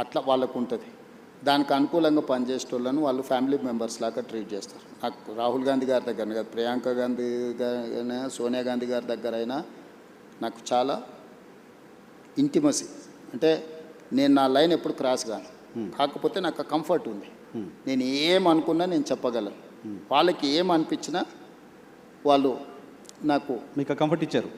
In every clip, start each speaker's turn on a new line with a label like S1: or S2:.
S1: అట్లా వాళ్ళకు ఉంటుంది. దానికి అనుకూలంగా పనిచేసేటోళ్ళను వాళ్ళు ఫ్యామిలీ మెంబర్స్ లాగా ట్రీట్ చేస్తారు. నాకు రాహుల్ గాంధీ గారి దగ్గర కాదు, ప్రియాంక గాంధీ గారైనా సోనియా గాంధీ గారి దగ్గర అయినా నాకు చాలా ఇంటిమసీ. అంటే నేను నా లైన్ ఎప్పుడు క్రాస్ కాను, కాకపోతే నాకు ఆ కంఫర్ట్ ఉంది. నేను ఏమనుకున్నా నేను చెప్పగలను. వాళ్ళకి ఏమనిపించినా వాళ్ళు నాకు
S2: మీకు కంఫర్ట్
S1: ఇస్తారు.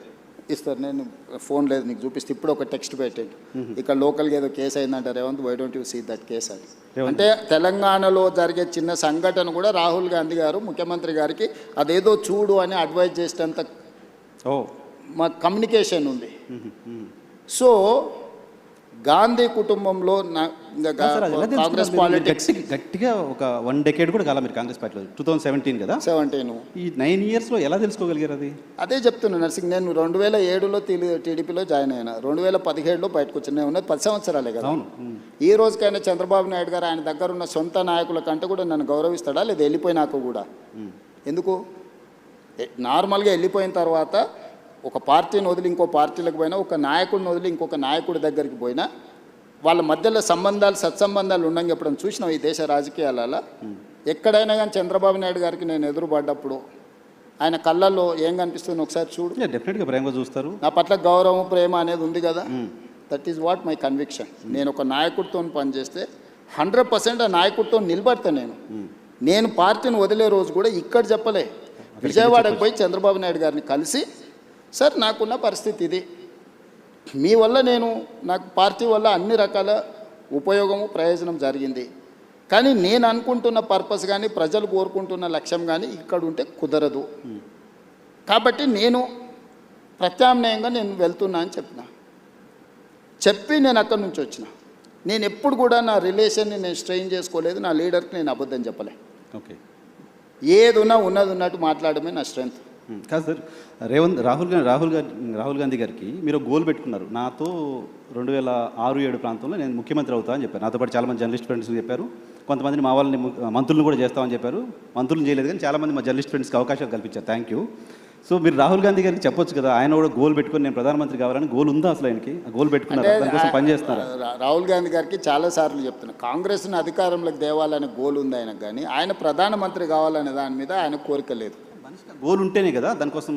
S1: నేను ఫోన్ లేదు నీకు చూపిస్తే ఇప్పుడు ఒక టెక్స్ట్ పెట్టండి, ఇక్కడ లోకల్గా ఏదో కేసు అయిందంటే Revanth why don't you see that case అని. అంటే తెలంగాణలో జరిగే చిన్న సంఘటన కూడా రాహుల్ గాంధీ గారు ముఖ్యమంత్రి గారికి అదేదో చూడు అని అడ్వైజ్ చేసేంత మా కమ్యూనికేషన్ ఉంది. సో గాంధీ కుటుంబంలో కాంగ్రెస్ పాలిటిక్స్
S2: గట్టిగా ఒక 1 decade కూడా కాల మీరు కాంగ్రెస్ పార్టీలో 2017 కదా,
S1: 17
S2: ఈ 9 yearsలో ఎలా తెలుసుకోగలిగారు? అది
S1: అదే చెప్తున్నా నర్సింగ్. నేను 2007లో టీడీపీలో జాయిన్ అయినా, 2017లో బయటకు వచ్చాను. నేను ఉన్నది 10 సంవత్సరాలే కదా. ఈ రోజుకైనా చంద్రబాబు నాయుడు గారు ఆయన దగ్గర ఉన్న సొంత నాయకుల కంటే కూడా నన్ను గౌరవిస్తాడా లేదా? వెళ్ళిపోయినాక కూడా ఎందుకు? నార్మల్గా వెళ్ళిపోయిన తర్వాత ఒక పార్టీని వదిలి ఇంకో పార్టీలకు పోయినా, ఒక నాయకుడిని వదిలి ఇంకొక నాయకుడి దగ్గరికి పోయినా వాళ్ళ మధ్యలో సంబంధాలు సత్సంబంధాలు ఉండగా ఎప్పుడైనా చూసినాం ఈ దేశ రాజకీయాలలో? ఎక్కడైనా కానీ చంద్రబాబు నాయుడు గారికి నేను ఎదురుపడ్డప్పుడు ఆయన కళ్ళల్లో ఏం కనిపిస్తుంది ఒకసారి చూడు.
S2: డెఫినెట్గా ప్రేమగా చూస్తారు.
S1: నా పట్ల గౌరవం ప్రేమ అనేది ఉంది కదా. That is what my conviction. నేను ఒక నాయకుడితో పనిచేస్తే 100% ఆ నాయకుడితో నిలబడతా. నేను పార్టీని వదిలే రోజు కూడా ఇక్కడ చెప్పలే, విజయవాడకు పోయి చంద్రబాబు నాయుడు గారిని కలిసి, సార్ నాకున్న పరిస్థితి ఇది, మీ వల్ల నాకు పార్టీ వల్ల అన్ని రకాల ఉపయోగము ప్రయోజనం జరిగింది, కానీ నేను అనుకుంటున్న పర్పస్ కానీ ప్రజలు కోరుకుంటున్న లక్ష్యం కానీ ఇక్కడ ఉంటే కుదరదు, కాబట్టి నేను ప్రత్యామ్నాయంగా నేను వెళ్తున్నా అని చెప్పి నేను అక్కడి నుంచి వచ్చిన. నేను ఎప్పుడు కూడా నా రిలేషన్ని నేను స్ట్రెయిన్ చేసుకోలేదు, నా లీడర్కి నేను అబద్ధం చెప్పలే.
S2: ఓకే,
S1: ఏదున్నా ఉన్నది ఉన్నట్టు మాట్లాడమే నా స్ట్రెంగ్త్.
S2: కాదు సార్, రాహుల్ గాంధీ గారికి మీరు గోల్ పెట్టుకున్నారు, నాతో 2006-7 ప్రాంతంలో నేను ముఖ్యమంత్రి అవుతా అని చెప్పారు. నాతో పాటు చాలామంది జర్నలిస్ట్ ఫ్రెండ్స్ చెప్పారు, కొంతమందిని మా వాళ్ళని మంత్రులను కూడా చేస్తామని చెప్పారు. మంత్రులను చేయలేదు కానీ చాలామంది మా జర్నలిస్ట్ ఫ్రెండ్స్కి అవకాశాలు కల్పించారు. Thank you. సో మీరు రాహుల్ గాంధీ గారికి చెప్పొచ్చు కదా, ఆయన కూడా గోల్ పెట్టుకొని నేను ప్రధానమంత్రి కావాలని గోల్ ఉందా అసలు? ఆయనకి ఆ గోల్ పెట్టుకున్నారు, దానికోసం పనిచేస్తున్నారు.
S1: రాహుల్ గాంధీ గారికి చాలాసార్లు చెప్తున్నా, కాంగ్రెస్ని అధికారంలోకి తేవాలనే గోల్ ఉంది ఆయన, కానీ ఆయన ప్రధానమంత్రి కావాలనే దాని మీద ఆయన కోరిక లేదు.
S2: గోల్ ఉంటేనే కదా దానికోసం.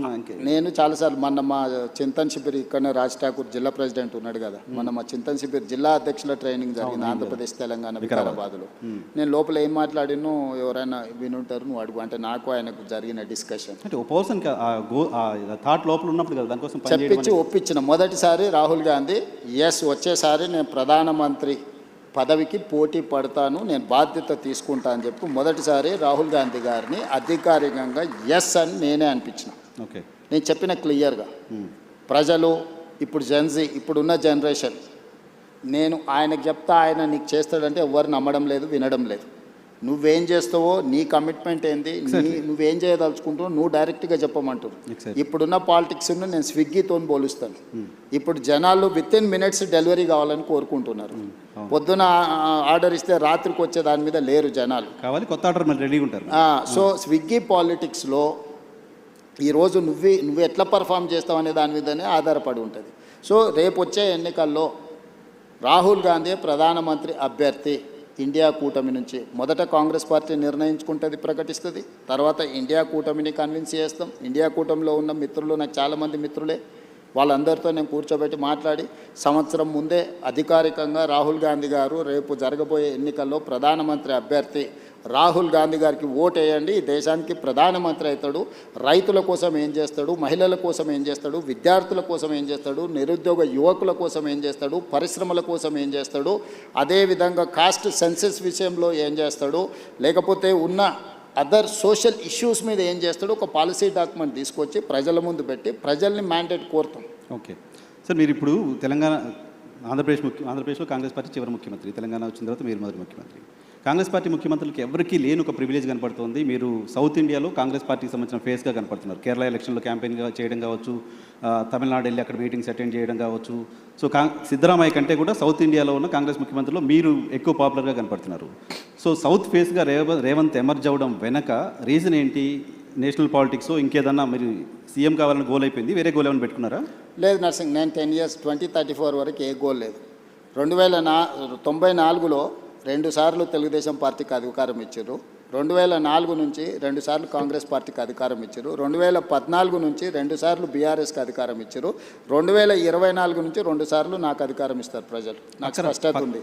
S1: నేను చాలాసార్లు మొన్న మా చింతన్ శిబిర్ ఇక్కడనే రాజ్ ఠాకూర్ జిల్లా ప్రెసిడెంట్ ఉన్నాడు కదా, మొన్న మా చింతన్ శిబిర్ జిల్లా అధ్యక్షుల ట్రైనింగ్ జరిగింది ఆంధ్రప్రదేశ్ తెలంగాణ వికారాబాద్లో. నేను లోపల ఏం మాట్లాడినో ఎవరైనా వినుంటారు, నువ్వు అడుగు అంటే నాకు ఆయనకు జరిగిన డిస్కషన్
S2: థాట్ లోపల ఉన్నప్పుడు కదా దానికోసం
S1: చెప్పించి ఒప్పించిన. మొదటిసారి రాహుల్ గాంధీ వచ్చేసారి నేను ప్రధానమంత్రి పదవికి పోటీ పడతాను, నేను బాధ్యత తీసుకుంటా అని చెప్పి మొదటిసారి రాహుల్ గాంధీ గారిని అధికారికంగా ఎస్ అని నేనే అనిపించిన.
S2: ఓకే,
S1: నేను చెప్పిన క్లియర్గా ప్రజలు ఇప్పుడు జెన్జీ ఇప్పుడున్న జనరేషన్, నేను ఆయనకు చెప్తా ఆయన నీకు చేస్తాడంటే ఎవరు నమ్మడం లేదు, వినడం లేదు. నువ్వేం చేస్తావో, నీ కమిట్మెంట్ ఏంది, నువ్వేం చేయదలుచుకుంటావో నువ్వు డైరెక్ట్గా చెప్పమంటారు. ఇప్పుడున్న పాలిటిక్స్ను నేను స్విగ్గీతో పోలుస్తాను. ఇప్పుడు జనాలు విత్ ఇన్ మినిట్స్ డెలివరీ కావాలని కోరుకుంటున్నారు. పొద్దున ఆర్డర్ ఇస్తే రాత్రికి వచ్చే దాని మీద లేరు జనాలు,
S2: కావాలి కొత్త ఆర్డర్ రెడీగా ఉంటారు.
S1: సో స్విగ్గీ పాలిటిక్స్లో ఈరోజు నువ్వు ఎట్లా పర్ఫామ్ చేస్తావు అనే దాని మీదనే ఆధారపడి ఉంటుంది. సో రేపు వచ్చే ఎన్నికల్లో రాహుల్ గాంధీ ప్రధానమంత్రి అభ్యర్థి ఇండియా కూటమి నుంచి. మొదట కాంగ్రెస్ పార్టీ నిర్ణయించుకుంటుంది, ప్రకటిస్తుంది, తర్వాత ఇండియా కూటమిని కన్విన్స్ చేస్తాం. ఇండియా కూటమిలో ఉన్న మిత్రులు నాకు చాలామంది మిత్రులే, వాళ్ళందరితో నేను కూర్చోబెట్టి మాట్లాడి సంవత్సరం ముందే అధికారికంగా రాహుల్ గాంధీ గారు రేపు జరగబోయే ఎన్నికల్లో ప్రధానమంత్రి అభ్యర్థి రాహుల్ గాంధీ గారికి ఓటేయండి, ఈ దేశానికి ప్రధానమంత్రి అవుతాడు, రైతుల కోసం ఏం చేస్తాడు, మహిళల కోసం ఏం చేస్తాడు, విద్యార్థుల కోసం ఏం చేస్తాడు, నిరుద్యోగ యువకుల కోసం ఏం చేస్తాడు, పరిశ్రమల కోసం ఏం చేస్తాడు, అదేవిధంగా కాస్ట్ సెన్సెస్ విషయంలో ఏం చేస్తాడు, లేకపోతే ఉన్న అదర్ సోషల్ ఇష్యూస్ మీద ఏం చేస్తాడు, ఒక పాలసీ డాక్యుమెంట్ తీసుకొచ్చి ప్రజల ముందు పెట్టి ప్రజల్ని మ్యాండేట్ కోరుతాం.
S2: ఓకే సార్, మీరు ఇప్పుడు ఆంధ్రప్రదేశ్లో కాంగ్రెస్ పార్టీ చివరి ముఖ్యమంత్రి, తెలంగాణ వచ్చిన తర్వాత మీరు మొదటి ముఖ్యమంత్రి. కాంగ్రెస్ పార్టీ ముఖ్యమంత్రులకి ఎవరికీ లేని ఒక ప్రివిలేజ్ కనపడుతుంది, మీరు సౌత్ ఇండియాలో కాంగ్రెస్ పార్టీకి సంబంధించిన ఫేస్గా కనపడుతున్నారు. కేరళ ఎలక్షన్లో క్యాంపెయిన్గా చేయడం కావచ్చు, తమిళనాడు వెళ్ళి అక్కడ మీటింగ్స్ అటెండ్ చేయడం కావచ్చు. సో సిద్ధరామయ్య కంటే కూడా సౌత్ ఇండియాలో ఉన్న కాంగ్రెస్ ముఖ్యమంత్రులు మీరు ఎక్కువ పాపులర్గా కనపడుతున్నారు. సో సౌత్ ఫేస్గా రేవంత్ ఎమర్జ్ అవ్వడం వెనక రీజన్ ఏంటి? నేషనల్ పాలిటిక్స్ ఇంకేదన్నా మీరు సీఎం కావాలని గోల్ అయిపోయింది, వేరే గోల్ ఏమైనా పెట్టుకున్నారా?
S1: లేదు నర్సింగ్, నేను 10 years 2034 వరకు ఏ గోల్ లేదు. 1994లో 2 సార్లు తెలుగుదేశం పార్టీకి అధికారం ఇచ్చారు. 2004 నుంచి 2 సార్లు కాంగ్రెస్ పార్టీకి అధికారం ఇచ్చారు. 2014 నుంచి 2 సార్లు బీఆర్ఎస్కి అధికారం ఇచ్చారు. 2024 నుంచి 2 సార్లు నాకు అధికారం ఇస్తారు ప్రజలు. నాకు స్పష్టత ఉంది.